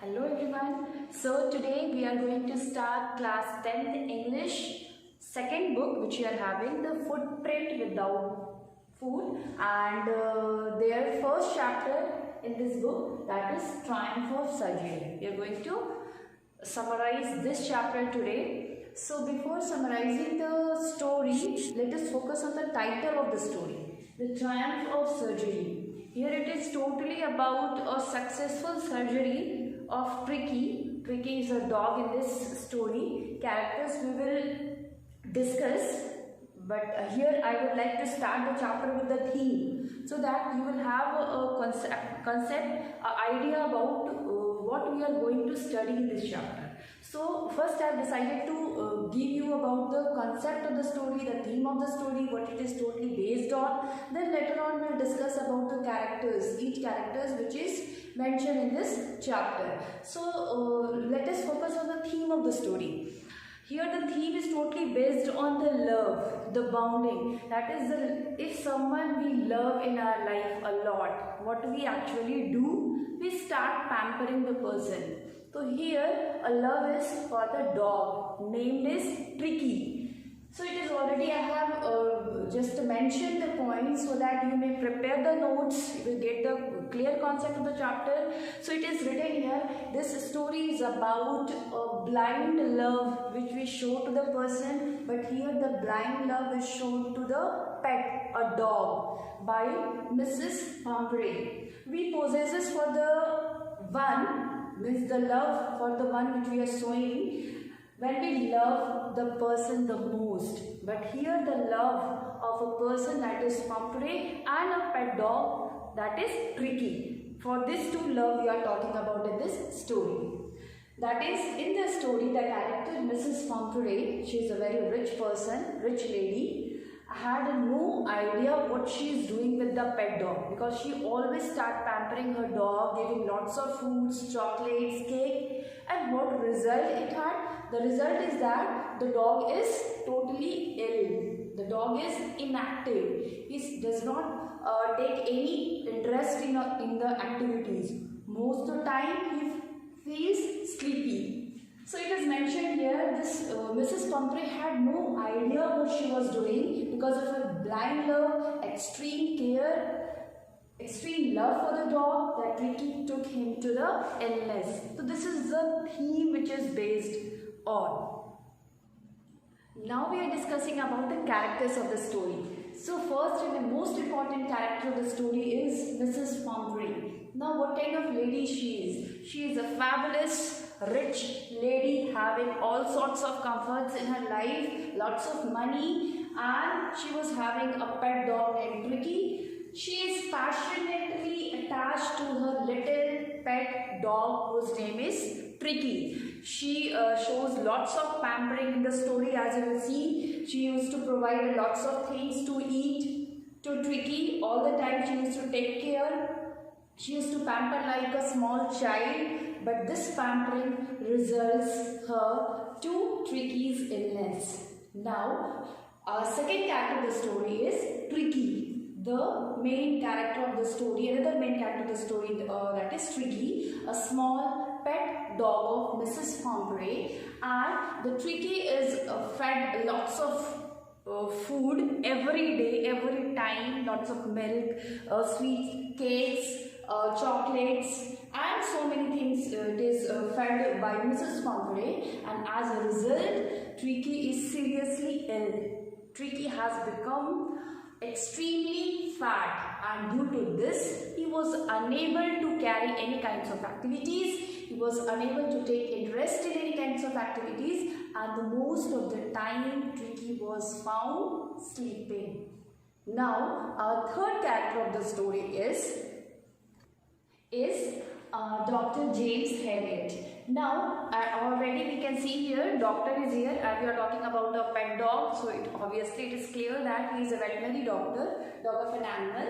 Hello everyone. So today we are going to start class 10th English second book which we are having, the footprint without food, and their first chapter in this book, that is Triumph of Surgery. We are going to summarize this chapter today. So before summarizing the story, let us focus on the title of the story, The Triumph of Surgery. Here it is totally about a successful surgery of Tricky. Tricky is a dog in this story. Characters we will discuss, but here I would like to start the chapter with the theme so that you will have a concept, idea about what we are going to study in this chapter. So first I have decided to give you about the concept of the story, the theme of the story, what it is totally based on. Then later on we will discuss about the characters, each characters which is mentioned in this chapter. So let us focus on the theme of the story. Here the theme is totally based on the love, the bonding. That is, if someone we love in our life a lot, what do we actually do? We start pampering the person. So here a love is for the dog, named is Tricky. So it is already, I have just mentioned the points so that you may prepare the notes, you will get the clear concept of the chapter. So it is written here, this story is about a blind love which we show to the person, but here the blind love is shown to the pet, a dog, by Mrs. Pumphrey. We possesses for the one, means the love for the one which we are showing when we love the person the most. But here the love of a person, that is Pumphrey, and a pet dog, that is Tricky. For these two love we are talking about in this story. That is, in the story the character Mrs. Pumphrey, she is a very rich person, rich lady, had no idea what she is doing with the pet dog, because she always start pampering her dog, giving lots of foods, chocolates, cake, and what result it had? The result is that the dog is totally ill. The dog is inactive. He does not take any interest in the activities. Most of the time he feels sleepy. So it is mentioned here, this Mrs. Pumphrey had no idea what she was doing because of her blind love, extreme care, extreme love for the dog, that Tricky took him to the illness. So this is the theme which is based on. Now we are discussing about the characters of the story. So first and the most important character of the story is Mrs. Pumphrey. Now what kind of lady she is? She is a fabulous rich lady having all sorts of comforts in her life, lots of money, and she was having a pet dog named Tricky. She is passionately attached to her little pet dog whose name is Tricky. She shows lots of pampering in the story, as you will see. She used to provide lots of things to eat to Tricky. All the time she used to take care. She used to pamper like a small child, but this pampering results her to Tricky's illness. Now, our second character of the story is Tricky, the main character of the story. Another main character of the story, that is Tricky, a small pet dog of Mrs. Pumphrey, and the Tricky is fed lots of food every day, every time, lots of milk, sweet cakes, chocolates, and so many things. It is fed by Mrs. Pumphrey, and as a result Tricky is seriously ill. Tricky has become extremely fat, and due to this he was unable to carry any kinds of activities. He was unable to take interest in any kinds of activities, and the most of the time Tricky was found sleeping. Now our third character of the story is Dr. James Herriot. Now already we can see here doctor is here, and we are talking about a pet dog, so obviously it is clear that he is a veterinary doctor, doctor of an animal.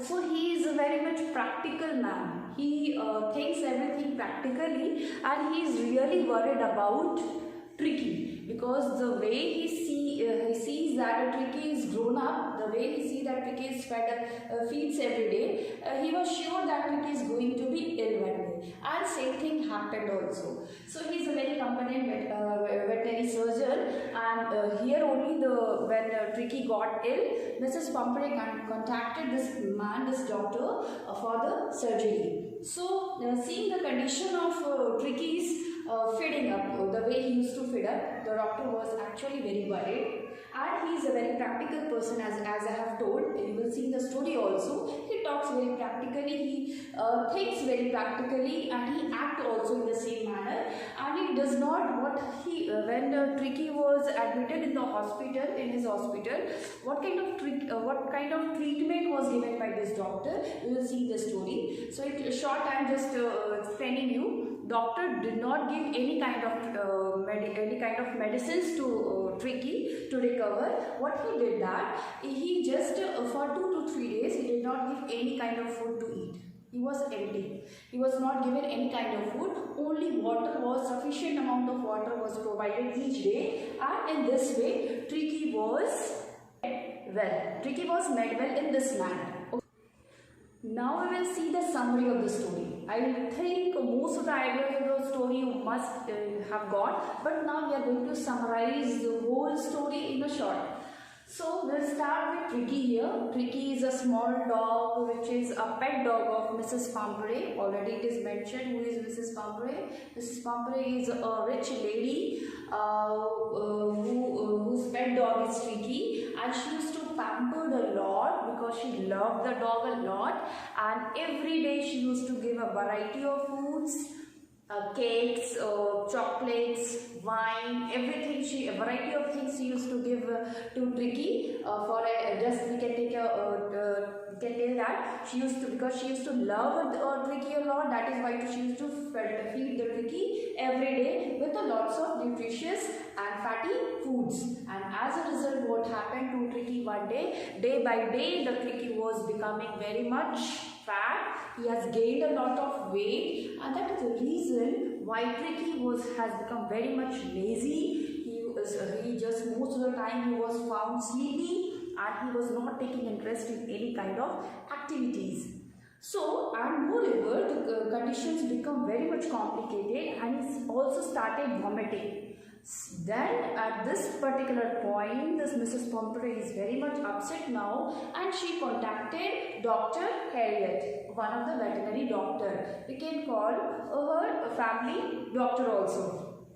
So he is a very much practical man. He thinks everything practically, and he is really worried about Tricky, because the way he sees that a Tricky is grown up, the way he see that Tricky is feeds every day, he was sure that Tricky is going to be ill one day, and same thing happened also. So he is a very competent veterinary surgeon, and here only when Tricky got ill, Mrs. Pumphrey contacted this man, this doctor, for the surgery. So seeing the condition of Tricky's feeding up, the way he used to feed up, the doctor was actually very worried. And he is a very practical person, as I have told. You will see in the story also. He talks very practically, he thinks very practically, and he acts also in the same manner. And he does not when Tricky was admitted in the hospital, what kind of treatment was given by this doctor? We will see the story. So in short, I am just explaining you. Doctor did not give any kind of medicines to Tricky to recover. What he did that, he just for 2 to 3 days he did not give any kind of food to eat. He was empty. He was not given any kind of food. Only water was sufficient amount of water was provided each day, and in this way Tricky was well. Tricky was made well in this manner. Now we will see the summary of the story. I think most of the ideas of the story you must have got, but now we are going to summarize the whole story in a short. So we'll start with Tricky here. Tricky is a small dog which is a pet dog of Mrs. Pumphrey. Already it is mentioned who is Mrs. Pumphrey. Mrs. Pumphrey is a rich lady whose pet dog is Tricky, and she used to pamper a lot because she loved the dog a lot, and every day she used to give a variety of foods, cakes, chocolates, wine, everything. A variety of things she used to give to Tricky. Just we can take can tell that because she used to love Tricky a lot. That is why she used to feed the Tricky every day with lots of nutritious and fatty foods. And as a result, what happened to Tricky one day by day, the Tricky was becoming very much fat. He has gained a lot of weight, and that is the reason why Tricky has become very much lazy. He just most of the time he was found sleepy, and he was not taking interest in any kind of activities. So, and moreover, the conditions become very much complicated, and he also started vomiting. Then at this particular point, this Mrs. Pumphrey is very much upset now, and she contacted Dr. Harriet, one of the veterinary doctor. We can call her a family doctor also,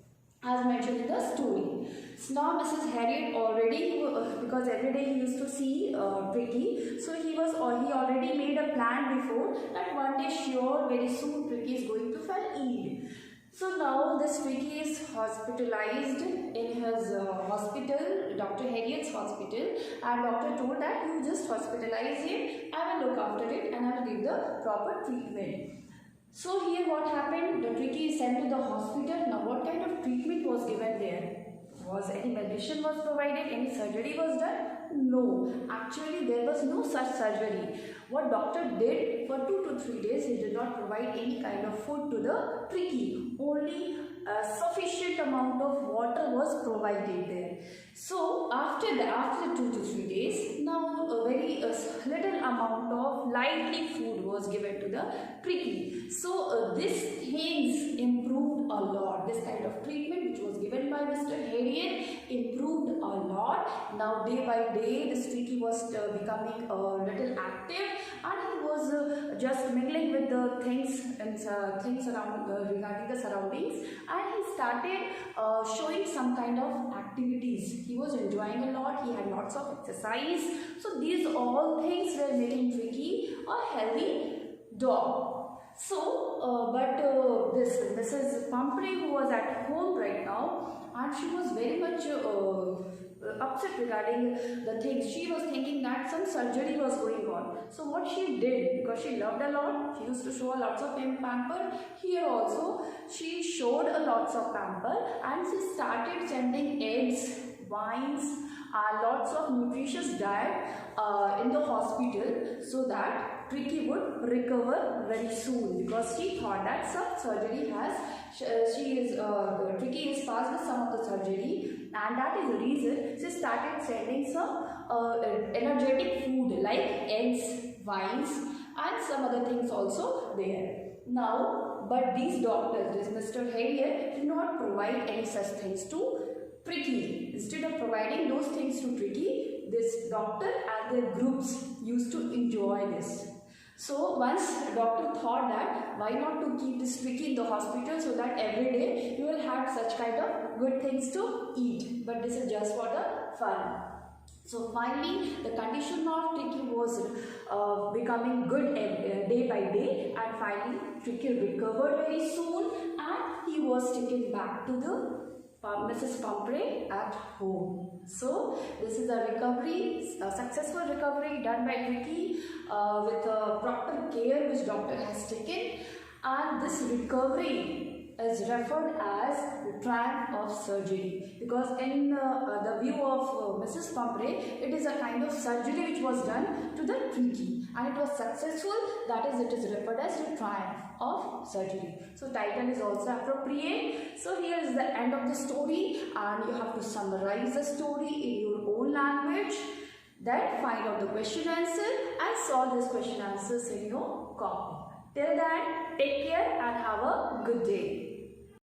as mentioned in the story. So now Mrs. Harriet already, because every day he used to see Tricky, so he already made a plan before that one day sure very soon Tricky is going to fall ill. So now this Tricky is hospitalized in his hospital, Dr. Harriet's hospital, and doctor told that you just hospitalize him, I will look after it and I will give the proper treatment. So here what happened, the Tricky is sent to the hospital. Now what kind of treatment was given there? Was any medicine was provided? Any surgery was done? No, actually there was no such surgery. What doctor did for 2 to 3 days, he did not provide any kind of food to the Tricky. Only a sufficient amount of water was provided there. So after 2 to 3 days, now a very little amount of lively food was given to the Tricky. So this things improved a lot. This kind of treatment which was given by Mr. Harriet improved a lot. Now day by day this Tricky was becoming a little active, and he was just mingling with the things around regarding the surroundings, and he started showing some kind of activities. He was enjoying a lot. He had lots of exercise. So these all things were making Tricky a healthy dog. So, this Mrs. Pumphrey, who was at home right now, and she was very much upset regarding the things. She was thinking that some surgery was going on. So what she did, because she loved a lot, she used to show lots of pamper. Here also, she showed a lots of pamper, and she started sending eggs, wines, lots of nutritious diet in the hospital, so that Tricky would recover very soon, because she thought that some surgery Tricky is passed with some of the surgery, and that is the reason she started sending some energetic food like eggs, wines, and some other things also there. Now, but these doctors, this Mr. Harrier, did not provide any such things to Prickly. Instead of providing those things to Prickly, this doctor and their groups used to enjoy this. So once the doctor thought that why not to keep this Prickly in the hospital so that every day you will have such kind of good things to eat. But this is just for the fun. So finally the condition of Tricky was becoming good day by day, and finally Tricky recovered very soon and he was taken back to the Mrs. Pumphrey at home. So this is a recovery, a successful recovery done by Tricky with proper care which doctor has taken, and this recovery is referred as the triumph of surgery, because in the view of Mrs. Pumphrey, it is a kind of surgery which was done to the Tricky and it was successful, that is, it is referred as the triumph of surgery. So title is also appropriate. So here is the end of the story, and you have to summarize the story in your own language, then find out the question answer and solve this question answers in your copy. Till then, take care and have a good day.